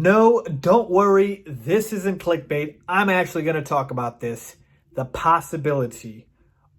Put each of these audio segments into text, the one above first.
No, don't worry. This isn't clickbait. I'm actually going to talk about this. The possibility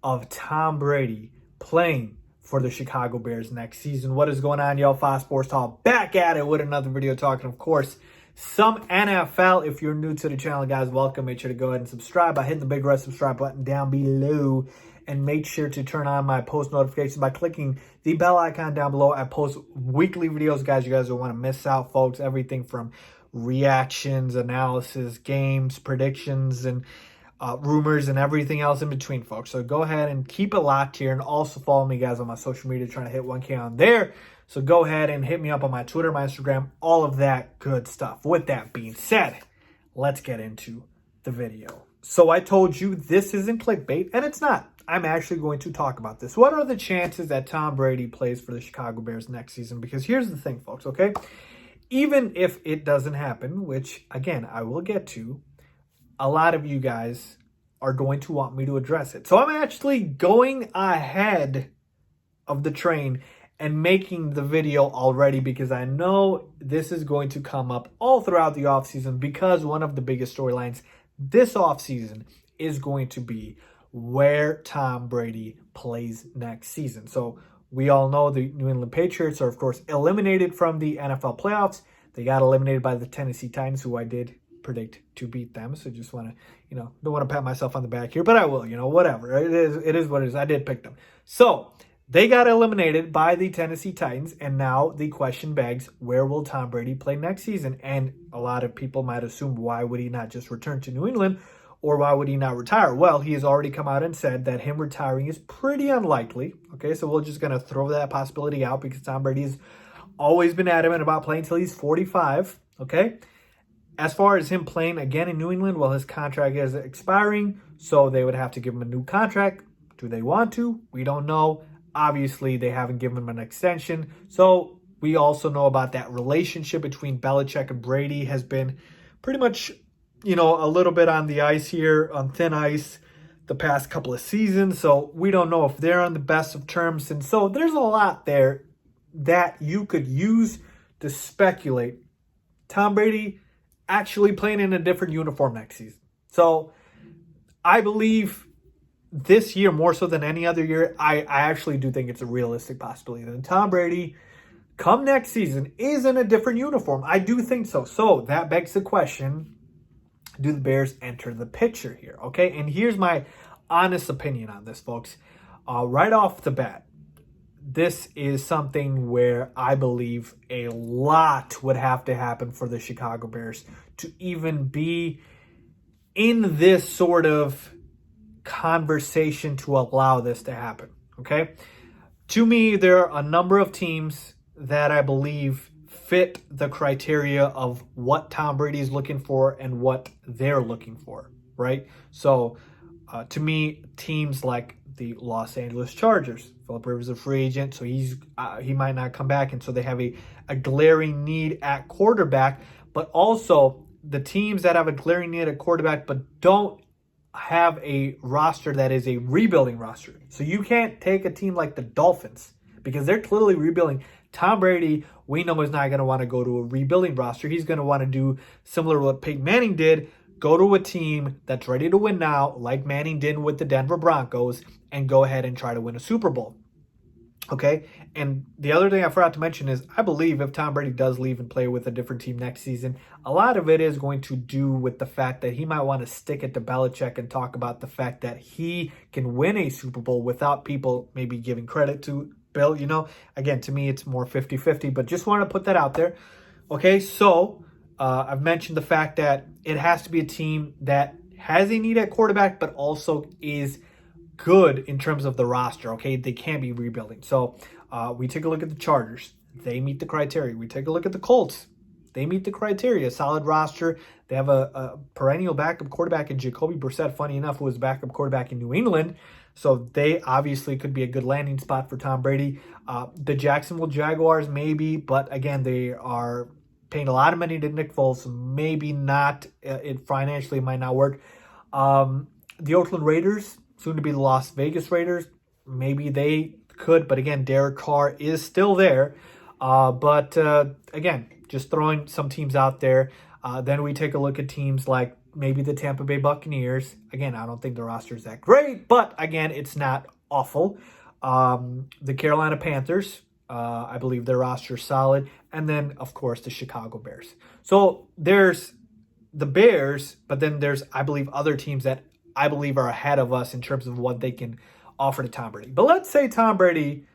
of Tom Brady playing for the Chicago Bears next season. What is going on, y'all? Fox Sports Talk back at it with another video talking, of course, some NFL. If you're new to the channel, guys, welcome. Make sure to go ahead and subscribe by hitting the big red subscribe button down below. And make sure to turn on my post notifications by clicking the bell icon down below. I post weekly videos, guys. You guys don't want to miss out, folks. Everything from reactions, analysis, games, predictions, and rumors, and everything else in between, folks. So go ahead and keep it locked here. And also follow me, guys, on my social media, trying to hit 1K on there. So go ahead and hit me up on my Twitter, my Instagram, all of that good stuff. With that being said, let's get into the video. So I told you this isn't clickbait, and it's not. I'm actually going to talk about this. What are the chances that Tom Brady plays for the Chicago Bears next season? Because here's the thing, folks, okay? Even if it doesn't happen, which, again, I will get to, a lot of you guys are going to want me to address it. So I'm actually going ahead of the train and making the video already because I know this is going to come up all throughout the offseason, because one of the biggest storylines this offseason is going to be where Tom Brady plays next season. So we all know the New England Patriots are, of course, eliminated from the NFL playoffs. They got eliminated by the Tennessee Titans, who I did predict to beat them. So just want to, don't want to pat myself on the back here, but I will, whatever. It is what it is. I did pick them. So they got eliminated by the Tennessee Titans, and now the question begs, where will Tom Brady play next season? And a lot of people might assume, why would he not just return to New England? Or why would he not retire? Well, he has already come out and said that him retiring is pretty unlikely. Okay, so we're just going to throw that possibility out because Tom Brady has always been adamant about playing until he's 45. Okay, as far as him playing again in New England, well, his contract is expiring, so they would have to give him a new contract. Do they want to? We don't know. Obviously, they haven't given him an extension. So we also know about that relationship between Belichick and Brady has been pretty much, a little bit on the ice here, on thin ice, the past couple of seasons. So we don't know if they're on the best of terms. And so there's a lot there that you could use to speculate Tom Brady actually playing in a different uniform next season. So I believe this year, more so than any other year, I actually do think it's a realistic possibility that Tom Brady, come next season, is in a different uniform. I do think so. So that begs the question, do the Bears enter the picture here? Okay, and here's my honest opinion on this, folks. Right off the bat, this is something where I believe a lot would have to happen for the Chicago Bears to even be in this sort of conversation to allow this to happen. Okay, to me, there are a number of teams that I believe fit the criteria of what Tom Brady is looking for and what they're looking for, right? So to me, teams like the Los Angeles Chargers, Philip Rivers is a free agent, so he might not come back, and so they have a glaring need at quarterback. But also the teams that have a glaring need at quarterback but don't have a roster that is a rebuilding roster. So you can't take a team like the Dolphins because they're clearly rebuilding. Tom Brady, we know, is not going to want to go to a rebuilding roster. He's going to want to do similar to what Peyton Manning did, go to a team that's ready to win now, like Manning did with the Denver Broncos, and go ahead and try to win a Super Bowl. Okay, and the other thing I forgot to mention is I believe if Tom Brady does leave and play with a different team next season, a lot of it is going to do with the fact that he might want to stick it to Belichick and talk about the fact that he can win a Super Bowl without people maybe giving credit to Bill. Again, to me, it's more 50-50, but just want to put that out there. Okay, so I've mentioned the fact that it has to be a team that has a need at quarterback, but also is good in terms of the roster. Okay, they can't be rebuilding. So we take a look at the Chargers. They meet the criteria. We take a look at the Colts. They meet the criteria. Solid roster. They have a perennial backup quarterback in Jacoby Brissett, funny enough, who was backup quarterback in New England. So they obviously could be a good landing spot for Tom Brady. The Jacksonville Jaguars, maybe, but again, they are paying a lot of money to Nick Foles. So maybe not. It financially might not work. The Oakland Raiders, soon to be the Las Vegas Raiders, maybe they could, but again, Derek Carr is still there. But again, Just throwing some teams out there. Then we take a look at teams like maybe the Tampa Bay Buccaneers. Again, I don't think the roster is that great, but again, it's not awful. The Carolina Panthers, I believe their roster is solid. And then, of course, the Chicago Bears. So there's the Bears, but then there's, I believe, other teams that I believe are ahead of us in terms of what they can offer to Tom Brady. But let's say Tom Brady,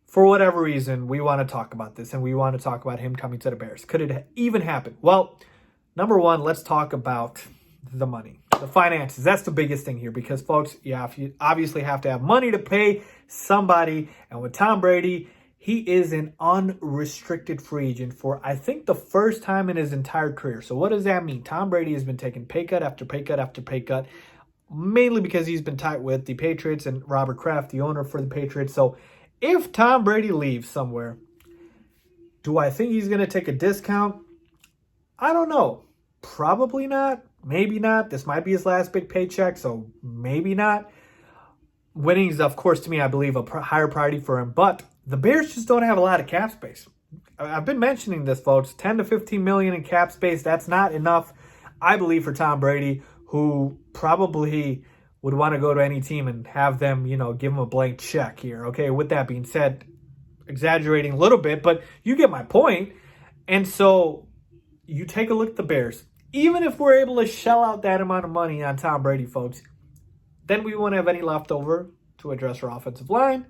for whatever reason, we want to talk about this and we want to talk about him coming to the Bears. Could it even happen? Well, number one, let's talk about the money, the finances. That's the biggest thing here because, folks, you obviously have to have money to pay somebody. And with Tom Brady, he is an unrestricted free agent for, I think, the first time in his entire career. So what does that mean? Tom Brady has been taking pay cut after pay cut after pay cut, mainly because he's been tight with the Patriots and Robert Kraft, the owner for the Patriots. So if Tom Brady leaves somewhere, do I think he's going to take a discount? I don't know. Probably not. Maybe not. This might be his last big paycheck, so maybe not. Winning is, of course, to me, I believe, a higher priority for him. But the Bears just don't have a lot of cap space. I've been mentioning this, folks. 10 to 15 million in cap space. That's not enough, I believe, for Tom Brady, who probably would want to go to any team and have them, give him a blank check here. Okay, with that being said, exaggerating a little bit, but you get my point. And so you take a look at the Bears. Even if we're able to shell out that amount of money on Tom Brady, folks, then we won't have any left over to address our offensive line,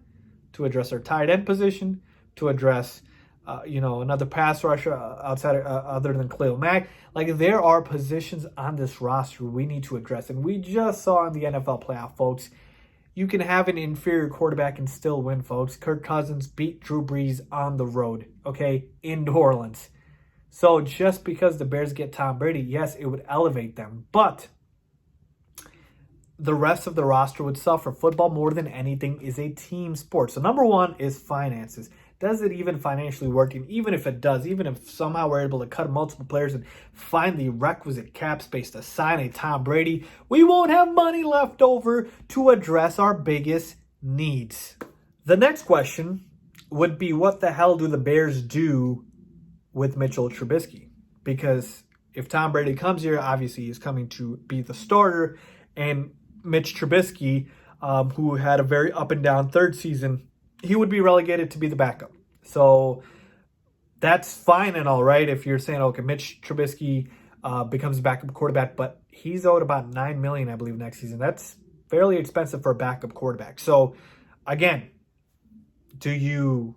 to address our tight end position, to address, another pass rusher outside other than Khalil Mack. Like, there are positions on this roster we need to address. And we just saw in the NFL playoff, folks, you can have an inferior quarterback and still win, folks. Kirk Cousins beat Drew Brees on the road, okay, in New Orleans. So just because the Bears get Tom Brady, yes, it would elevate them. But the rest of the roster would suffer. Football, more than anything, is a team sport. So number one is finances. Does it even financially work? And even if it does, even if somehow we're able to cut multiple players and find the requisite cap space to sign a Tom Brady, we won't have money left over to address our biggest needs. The next question would be, what the hell do the Bears do with Mitchell Trubisky? Because if Tom Brady comes here, obviously he's coming to be the starter, and Mitch Trubisky, who had a very up and down third season, he would be relegated to be the backup. So that's fine and all, right? If you're saying, okay, Mitch Trubisky becomes a backup quarterback, but he's owed about $9 million, I believe, next season. That's fairly expensive for a backup quarterback. So again, do you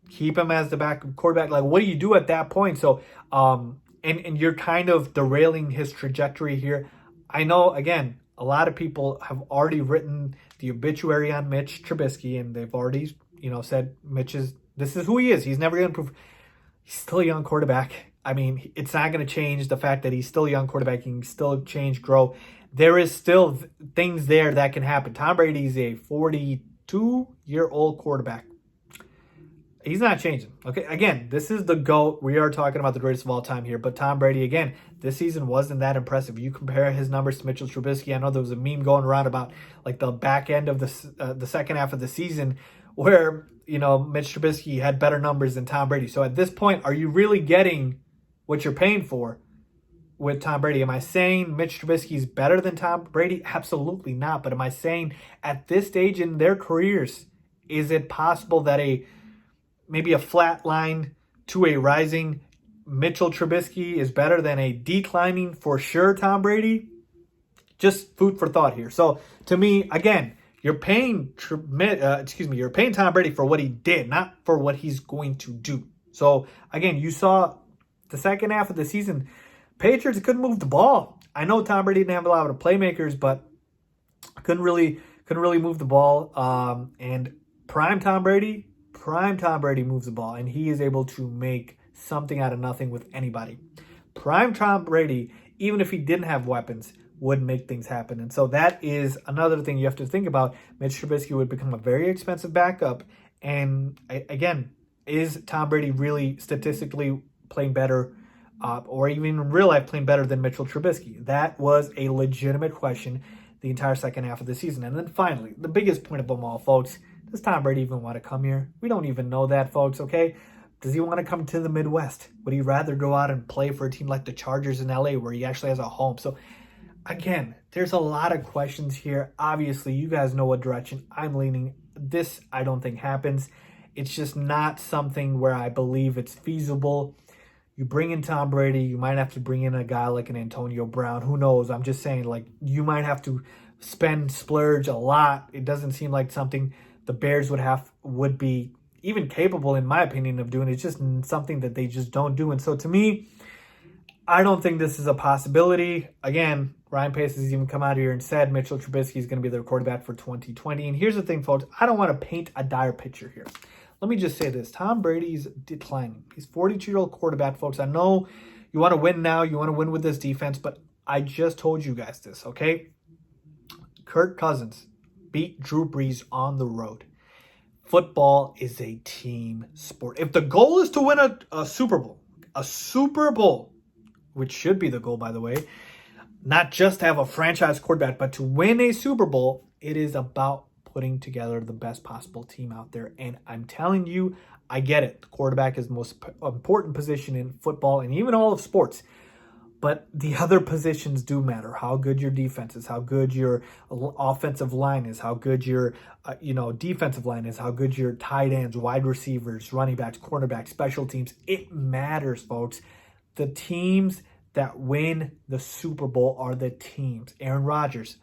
keep him as the backup quarterback? Like, what do you do at that point? So, and you're kind of derailing his trajectory here. I know, again, a lot of people have already written the obituary on Mitch Trubisky, and they've already, said this is who he is. He's never going to prove. He's still a young quarterback. I mean, it's not going to change the fact that he's still a young quarterback. He can still change, grow. There is still things there that can happen. Tom Brady's a 42-year-old quarterback. He's not changing. Okay, again, this is the GOAT. We are talking about the greatest of all time here. But Tom Brady, again, this season wasn't that impressive. You compare his numbers to Mitchell Trubisky. I know there was a meme going around about like the back end of the second half of the season where, Mitch Trubisky had better numbers than Tom Brady. So at this point, are you really getting what you're paying for with Tom Brady? Am I saying Mitch Trubisky is better than Tom Brady? Absolutely not. But am I saying at this stage in their careers, is it possible that maybe a flat line to a rising Mitchell Trubisky is better than a declining, for sure, Tom Brady? Just food for thought here. So to me, again, you're paying Tom Brady for what he did, not for what he's going to do. So again, you saw the second half of the season, Patriots couldn't move the ball. I know Tom Brady didn't have a lot of playmakers, but couldn't really move the ball. And prime Tom Brady moves the ball, and he is able to make something out of nothing with anybody. Prime Tom Brady, even if he didn't have weapons, would make things happen. And so that is another thing you have to think about. Mitch Trubisky would become a very expensive backup. And again, is Tom Brady really statistically playing better or even in real life playing better than Mitchell Trubisky? That was a legitimate question the entire second half of the season. And then finally, the biggest point of them all, folks, does Tom Brady even want to come here? We don't even know that, folks, okay? Does he want to come to the Midwest? Would he rather go out and play for a team like the Chargers in LA where he actually has a home? So again, there's a lot of questions here. Obviously, you guys know what direction I'm leaning. This, I don't think happens. It's just not something where I believe it's feasible. You bring in Tom Brady, you might have to bring in a guy like an Antonio Brown. Who knows? I'm just saying, like, you might have to splurge a lot. It doesn't seem like something the Bears would be even capable, in my opinion, of doing. It's just something that they just don't do. And so to me, I don't think this is a possibility. Again, Ryan Pace has even come out here and said Mitchell Trubisky is going to be their quarterback for 2020. And here's the thing, folks. I don't want to paint a dire picture here. Let me just say this. Tom Brady's declining. He's a 42-year-old quarterback, folks. I know you want to win now. You want to win with this defense. But I just told you guys this, okay? Kirk Cousins beat Drew Brees on the road. Football is a team sport. If the goal is to win a Super Bowl, which should be the goal, by the way, not just to have a franchise quarterback, but to win a Super Bowl, it is about putting together the best possible team out there. And I'm telling you, I get it. The quarterback is the most important position in football and even all of sports. But the other positions do matter. How good your defense is, how good your offensive line is, how good your defensive line is, how good your tight ends, wide receivers, running backs, cornerbacks, special teams. It matters, folks. The teams that win the Super Bowl are the teams. Aaron Rodgers,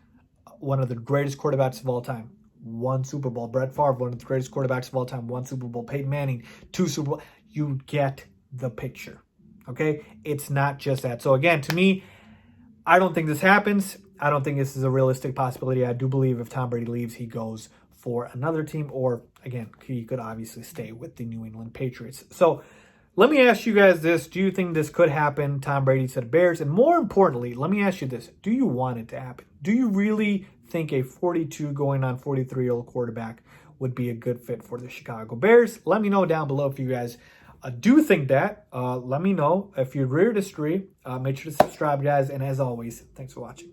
one of the greatest quarterbacks of all time, won Super Bowl. Brett Favre, one of the greatest quarterbacks of all time, won Super Bowl. Peyton Manning, 2 Super Bowl. You get the picture. Okay? It's not just that. So again, to me, I don't think this happens. I don't think this is a realistic possibility. I do believe if Tom Brady leaves, he goes for another team, or again, he could obviously stay with the New England Patriots. So let me ask you guys this. Do you think this could happen, Tom Brady to the Bears? And more importantly, let me ask you this. Do you want it to happen? Do you really think a 42 going on 43-year-old quarterback would be a good fit for the Chicago Bears? Let me know down below if you guys do think that. Let me know if you agree or disagree. Make sure to subscribe, guys. And as always, thanks for watching.